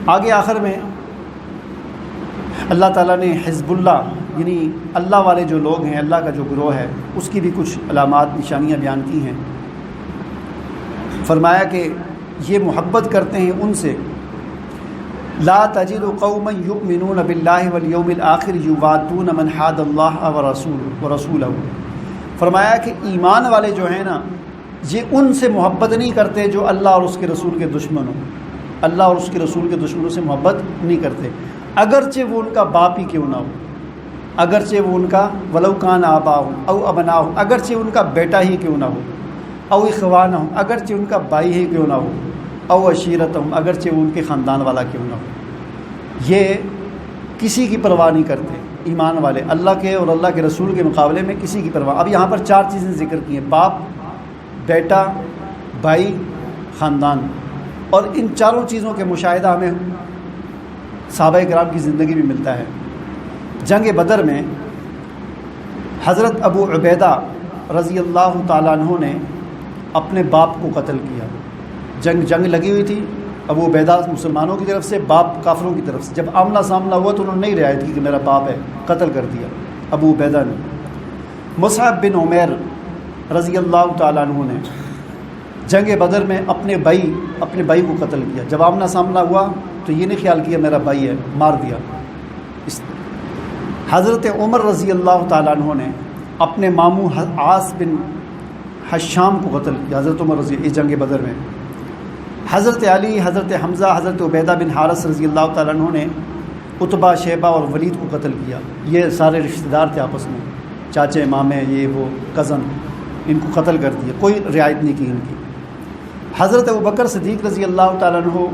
آگے آخر میں اللہ تعالیٰ نے حزب اللہ یعنی اللہ والے جو لوگ ہیں، اللہ کا جو گروہ ہے، اس کی بھی کچھ علامات نشانیاں بیان کی ہیں۔ فرمایا کہ یہ محبت کرتے ہیں ان سے، لا تجد قوما یؤمنون باللہ والیوم الآخر یوادون من حاد اللہ ورسولہ۔ فرمایا کہ ایمان والے جو ہیں نا، یہ ان سے محبت نہیں کرتے جو اللہ اور اس کے رسول کے دشمن ہوں، اللہ اور اس کے رسول کے دشمنوں سے محبت نہیں کرتے، اگرچہ وہ ان کا باپ ہی کیوں نہ ہو، اگرچہ وہ ان کا ولو کان آباؤہم او ابناؤہم، اگرچہ ان کا بیٹا ہی کیوں نہ ہو، او اخوانہم، اگرچہ ان کا بھائی ہی کیوں نہ ہو، او عشیرتہم، اگرچہ وہ ان کے خاندان والا کیوں نہ ہو۔ یہ کسی کی پرواہ نہیں کرتے ایمان والے، اللہ کے اور اللہ کے رسول کے مقابلے میں کسی کی پرواہ۔ اب یہاں پر 4 چیزیں ذکر کی ہیں، باپ، بیٹا، بھائی، خاندان، اور ان چاروں چیزوں کے مشاہدہ ہمیں صحابہ کرام کی زندگی میں ملتا ہے۔ جنگ بدر میں حضرت ابو عبیدہ رضی اللہ تعالیٰ عنہ نے اپنے باپ کو قتل کیا۔ جنگ لگی ہوئی تھی، ابو عبیدہ مسلمانوں کی طرف سے، باپ کافروں کی طرف سے۔ جب آمنا سامنا ہوا تو انہوں نے نہیں رعایت کی کہ میرا باپ ہے، قتل کر دیا ابو عبیدہ نے۔ مصعب بن عمیر رضی اللہ تعالیٰ عنہ نے جنگ بدر میں اپنے بھائی کو قتل کیا۔ جب آمنا سامنا ہوا تو یہ نہیں خیال کیا میرا بھائی ہے، مار دیا۔ حضرت عمر رضی اللہ تعالیٰ عنہ نے اپنے ماموں عاص بن حشام کو قتل کیا، حضرت عمر اس جنگ بدر میں۔ حضرت علی، حضرت حمزہ، حضرت عبیدہ بن حارث رضی اللہ تعالیٰ عنہ نے عتبہ، شیبہ اور ولید کو قتل کیا۔ یہ سارے رشتہ دار تھے آپس میں، چاچے، مامے، یہ وہ کزن، ان کو قتل کر دیا، کوئی رعایت نہیں کی ان کی۔ حضرت ابوبکر صدیق رضی اللہ تعالیٰ عنہ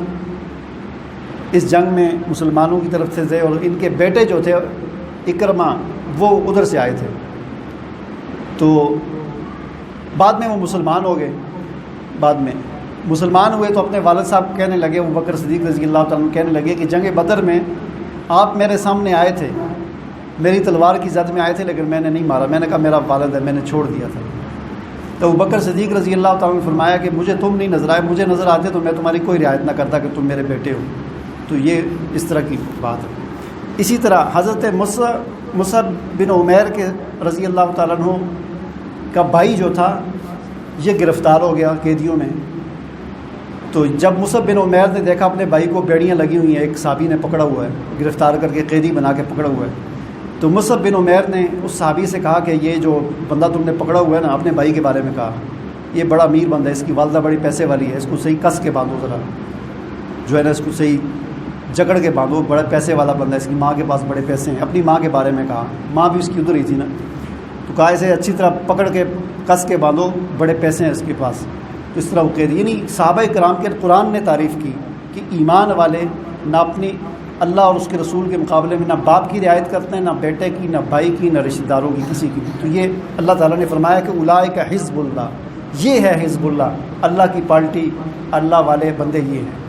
اس جنگ میں مسلمانوں کی طرف سے تھے، اور ان کے بیٹے جو تھے اکرمہ، وہ ادھر سے آئے تھے۔ تو بعد میں وہ مسلمان ہو گئے۔ بعد میں مسلمان ہوئے تو اپنے والد صاحب کہنے لگے، ابوبکر صدیق رضی اللہ تعالیٰ عنہ کہنے لگے کہ جنگ بدر میں آپ میرے سامنے آئے تھے، میری تلوار کی زد میں آئے تھے، لیکن میں نے نہیں مارا۔ میں نے کہا میرا والد ہے، میں نے چھوڑ دیا تھا۔ تو ابوبکر صدیق رضی اللہ تعالیٰ نے فرمایا کہ مجھے تم نہیں نظر آئے، مجھے نظر آتے تو میں تمہاری کوئی رعایت نہ کرتا کہ تم میرے بیٹے ہو۔ تو یہ اس طرح کی بات ہے۔ اسی طرح حضرت مصعب بن عمیر کے رضی اللہ تعالیٰ عنہ کا بھائی جو تھا یہ گرفتار ہو گیا قیدیوں میں۔ تو جب مصعب بن عمیر نے دیکھا اپنے بھائی کو بیڑیاں لگی ہوئی ہیں، ایک صحابی نے پکڑا ہوا ہے، گرفتار کر کے قیدی بنا کے پکڑا ہوا ہے، تو مصعب بن عمیر نے اس صحابی سے کہا کہ یہ جو بندہ تم نے پکڑا ہوا ہے نا، اپنے بھائی کے بارے میں کہا یہ بڑا امیر بندہ ہے، اس کی والدہ بڑی پیسے والی ہے، اس کو صحیح کس کے باندھو، ذرا جو ہے نا اس کو صحیح جکڑ کے باندھو، بڑا پیسے والا بندہ ہے، اس کی ماں کے پاس بڑے پیسے ہیں۔ اپنی ماں کے بارے میں کہا، ماں بھی اس کی ادھر ہی تھی نا، تو کہا اسے اچھی طرح پکڑ کے کس کے باندھو، بڑے پیسے ہیں اس کے پاس۔ تو اس طرح وہ قید، یعنی صحابہ کرام کے قرآن نے تعریف کی کہ ایمان والے نہ اپنی اللہ اور اس کے رسول کے مقابلے میں نہ باپ کی رعایت کرتے ہیں، نہ بیٹے کی، نہ بھائی کی، نہ رشتہ داروں کی، کسی کی۔ تو یہ اللہ تعالیٰ نے فرمایا کہ اولئک حزب اللہ، یہ ہے حزب اللہ، اللہ کی پارٹی، اللہ والے بندے یہ ہیں۔